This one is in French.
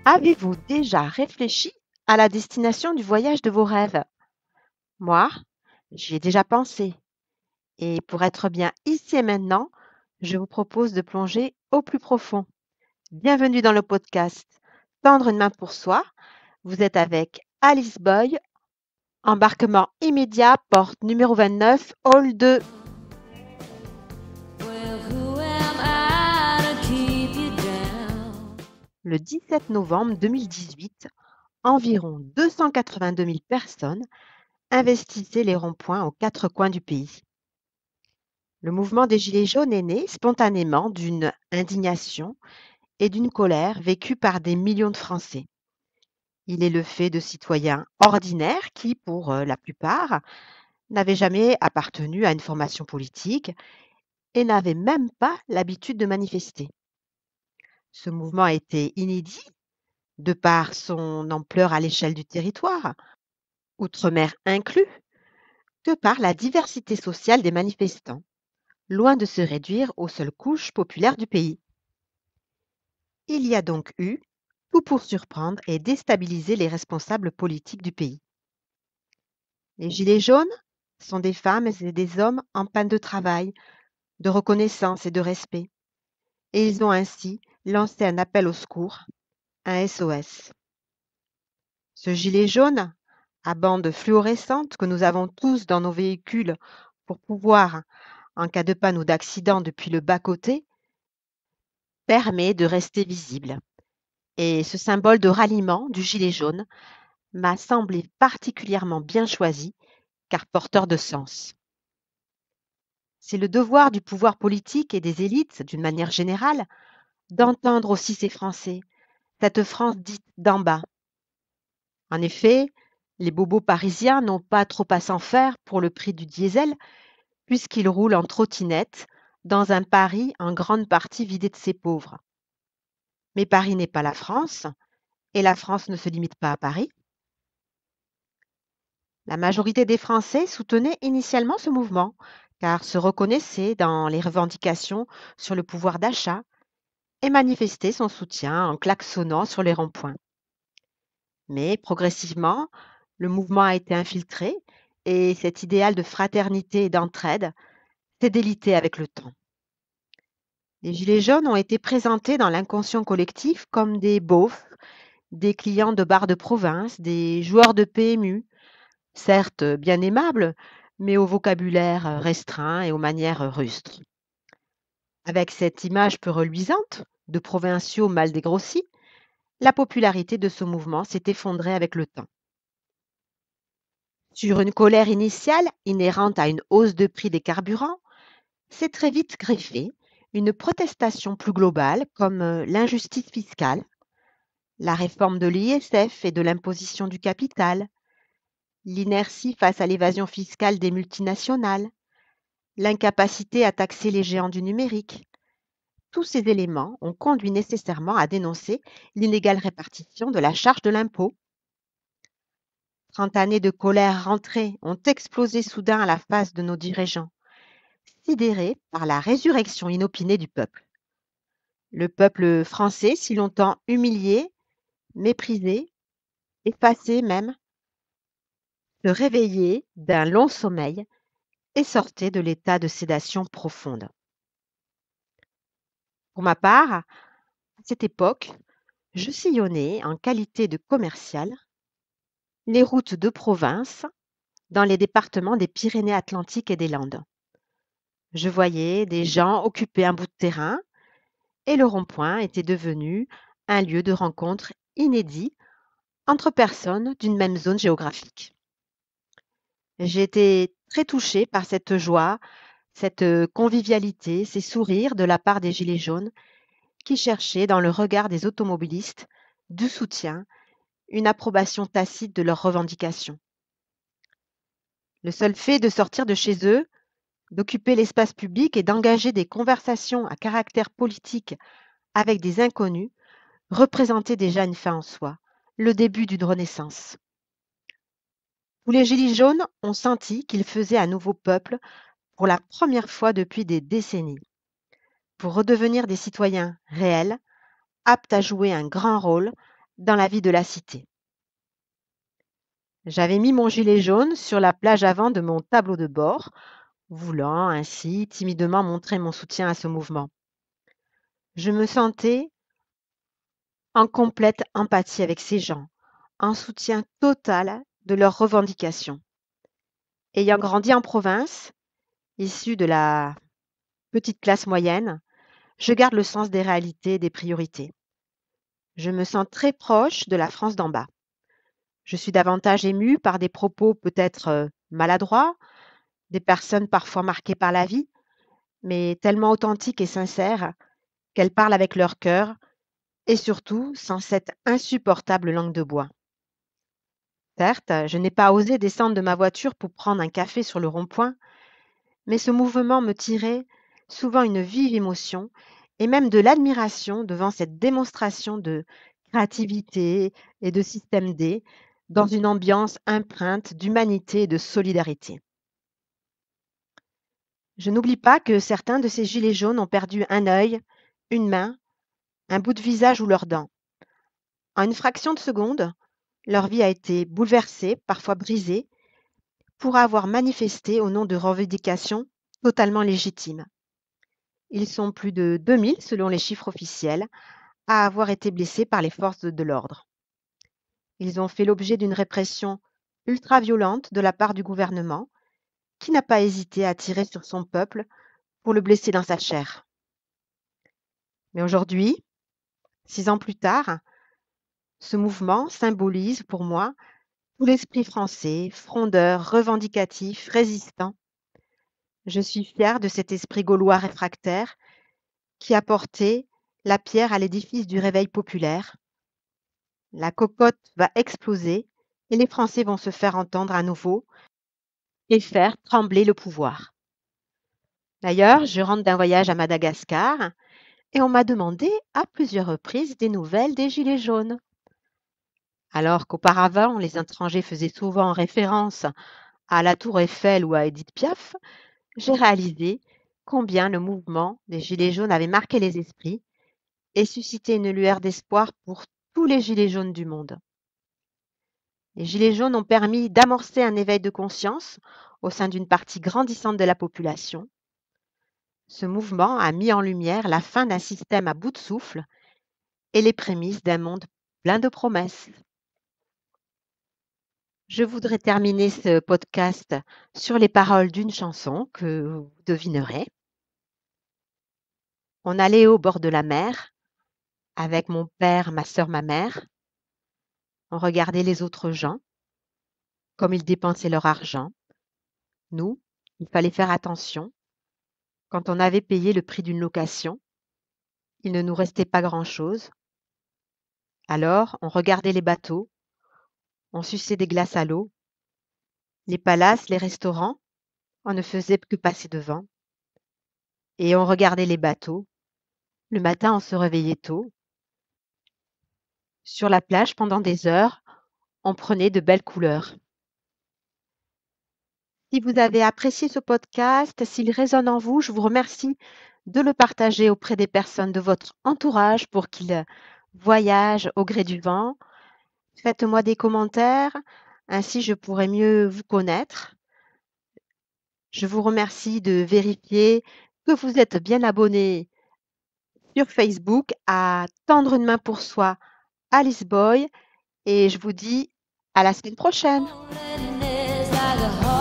Avez-vous déjà réfléchi à la destination du voyage de vos rêves? Moi, j'y ai déjà pensé. Et pour être bien ici et maintenant, je vous propose de plonger au plus profond. Bienvenue dans le podcast Tendre une main pour soi. Vous êtes avec Alice Boy, embarquement immédiat, porte numéro 29, hall 2. Well, who am I to keep you down? Le 17 novembre 2018, environ 282 000 personnes investissaient les ronds-points aux quatre coins du pays. Le mouvement des Gilets jaunes est né spontanément d'une indignation et d'une colère vécue par des millions de Français. Il est le fait de citoyens ordinaires qui, pour la plupart, n'avaient jamais appartenu à une formation politique et n'avaient même pas l'habitude de manifester. Ce mouvement a été inédit de par son ampleur à l'échelle du territoire, outre-mer inclus, que par la diversité sociale des manifestants, loin de se réduire aux seules couches populaires du pays. Il y a donc eu tout pour surprendre et déstabiliser les responsables politiques du pays. Les Gilets jaunes sont des femmes et des hommes en panne de travail, de reconnaissance et de respect, et ils ont ainsi lancé un appel au secours, un SOS. Ce gilet jaune, à bande fluorescente que nous avons tous dans nos véhicules pour pouvoir, en cas de panne ou d'accident depuis le bas-côté, permet de rester visible. Et ce symbole de ralliement du gilet jaune m'a semblé particulièrement bien choisi, car porteur de sens. C'est le devoir du pouvoir politique et des élites, d'une manière générale, d'entendre aussi ces Français, cette France dite d'en bas. En effet, les bobos parisiens n'ont pas trop à s'en faire pour le prix du diesel, puisqu'ils roulent en trottinette dans un Paris en grande partie vidé de ses pauvres. Mais Paris n'est pas la France, et la France ne se limite pas à Paris. La majorité des Français soutenaient initialement ce mouvement, car se reconnaissaient dans les revendications sur le pouvoir d'achat et manifestaient son soutien en klaxonnant sur les ronds-points. Mais progressivement, le mouvement a été infiltré et cet idéal de fraternité et d'entraide s'est délité avec le temps. Les Gilets jaunes ont été présentés dans l'inconscient collectif comme des beaufs, des clients de bars de province, des joueurs de PMU, certes bien aimables, mais au vocabulaire restreint et aux manières rustres. Avec cette image peu reluisante de provinciaux mal dégrossis, la popularité de ce mouvement s'est effondrée avec le temps. Sur une colère initiale inhérente à une hausse de prix des carburants, s'est très vite greffée une protestation plus globale comme l'injustice fiscale, la réforme de l'ISF et de l'imposition du capital, l'inertie face à l'évasion fiscale des multinationales, l'incapacité à taxer les géants du numérique. Tous ces éléments ont conduit nécessairement à dénoncer l'inégale répartition de la charge de l'impôt. 30 années de colère rentrée ont explosé soudain à la face de nos dirigeants, sidérés par la résurrection inopinée du peuple. Le peuple français, si longtemps humilié, méprisé, effacé même, se réveillait d'un long sommeil et sortait de l'état de sédation profonde. Pour ma part, à cette époque, je sillonnais en qualité de commerciale les routes de province dans les départements des Pyrénées-Atlantiques et des Landes. Je voyais des gens occuper un bout de terrain et le rond-point était devenu un lieu de rencontre inédit entre personnes d'une même zone géographique. J'ai été très touchée par cette joie, cette convivialité, ces sourires de la part des Gilets jaunes qui cherchaient dans le regard des automobilistes du soutien, une approbation tacite de leurs revendications. Le seul fait de sortir de chez eux, d'occuper l'espace public et d'engager des conversations à caractère politique avec des inconnus représentait déjà une fin en soi, le début d'une renaissance. Tous les Gilets jaunes ont senti qu'ils faisaient un nouveau peuple pour la première fois depuis des décennies, pour redevenir des citoyens réels, aptes à jouer un grand rôle dans la vie de la cité. J'avais mis mon gilet jaune sur la plage avant de mon tableau de bord, voulant ainsi timidement montrer mon soutien à ce mouvement. Je me sentais en complète empathie avec ces gens, en soutien total de leurs revendications. Ayant grandi en province, issue de la petite classe moyenne, je garde le sens des réalités et des priorités. Je me sens très proche de la France d'en bas. Je suis davantage émue par des propos peut-être maladroits, des personnes parfois marquées par la vie, mais tellement authentiques et sincères qu'elles parlent avec leur cœur et surtout sans cette insupportable langue de bois. Certes, je n'ai pas osé descendre de ma voiture pour prendre un café sur le rond-point, mais ce mouvement me tirait souvent une vive émotion et même de l'admiration devant cette démonstration de créativité et de système D dans une ambiance empreinte d'humanité et de solidarité. Je n'oublie pas que certains de ces gilets jaunes ont perdu un œil, une main, un bout de visage ou leurs dents. En une fraction de seconde, leur vie a été bouleversée, parfois brisée, pour avoir manifesté au nom de revendications totalement légitimes. Ils sont plus de 2000, selon les chiffres officiels, à avoir été blessés par les forces de l'ordre. Ils ont fait l'objet d'une répression ultra-violente de la part du gouvernement, qui n'a pas hésité à tirer sur son peuple pour le blesser dans sa chair. Mais aujourd'hui, 6 ans plus tard, ce mouvement symbolise pour moi tout l'esprit français, frondeur, revendicatif, résistant. Je suis fière de cet esprit gaulois réfractaire qui a porté la pierre à l'édifice du réveil populaire. La cocotte va exploser et les Français vont se faire entendre à nouveau et faire trembler le pouvoir. D'ailleurs, je rentre d'un voyage à Madagascar et on m'a demandé à plusieurs reprises des nouvelles des Gilets jaunes. Alors qu'auparavant, les étrangers faisaient souvent référence à la Tour Eiffel ou à Édith Piaf, j'ai réalisé combien le mouvement des Gilets jaunes avait marqué les esprits et suscité une lueur d'espoir pour tous les Gilets jaunes du monde. Les Gilets jaunes ont permis d'amorcer un éveil de conscience au sein d'une partie grandissante de la population. Ce mouvement a mis en lumière la fin d'un système à bout de souffle et les prémices d'un monde plein de promesses. Je voudrais terminer ce podcast sur les paroles d'une chanson que vous devinerez. On allait au bord de la mer avec mon père, ma sœur, ma mère. On regardait les autres gens, comme ils dépensaient leur argent. Nous, il fallait faire attention. Quand on avait payé le prix d'une location, il ne nous restait pas grand-chose. Alors, on regardait les bateaux, on suçait des glaces à l'eau. Les palaces, les restaurants, on ne faisait que passer devant. Et on regardait les bateaux. Le matin, on se réveillait tôt. Sur la plage, pendant des heures, on prenait de belles couleurs. Si vous avez apprécié ce podcast, s'il résonne en vous, je vous remercie de le partager auprès des personnes de votre entourage pour qu'ils voyagent au gré du vent. Faites-moi des commentaires, ainsi je pourrai mieux vous connaître. Je vous remercie de vérifier que vous êtes bien abonné sur Facebook à Tendre une main pour soi, Alice Boy, et je vous dis à la semaine prochaine. Loneliness like a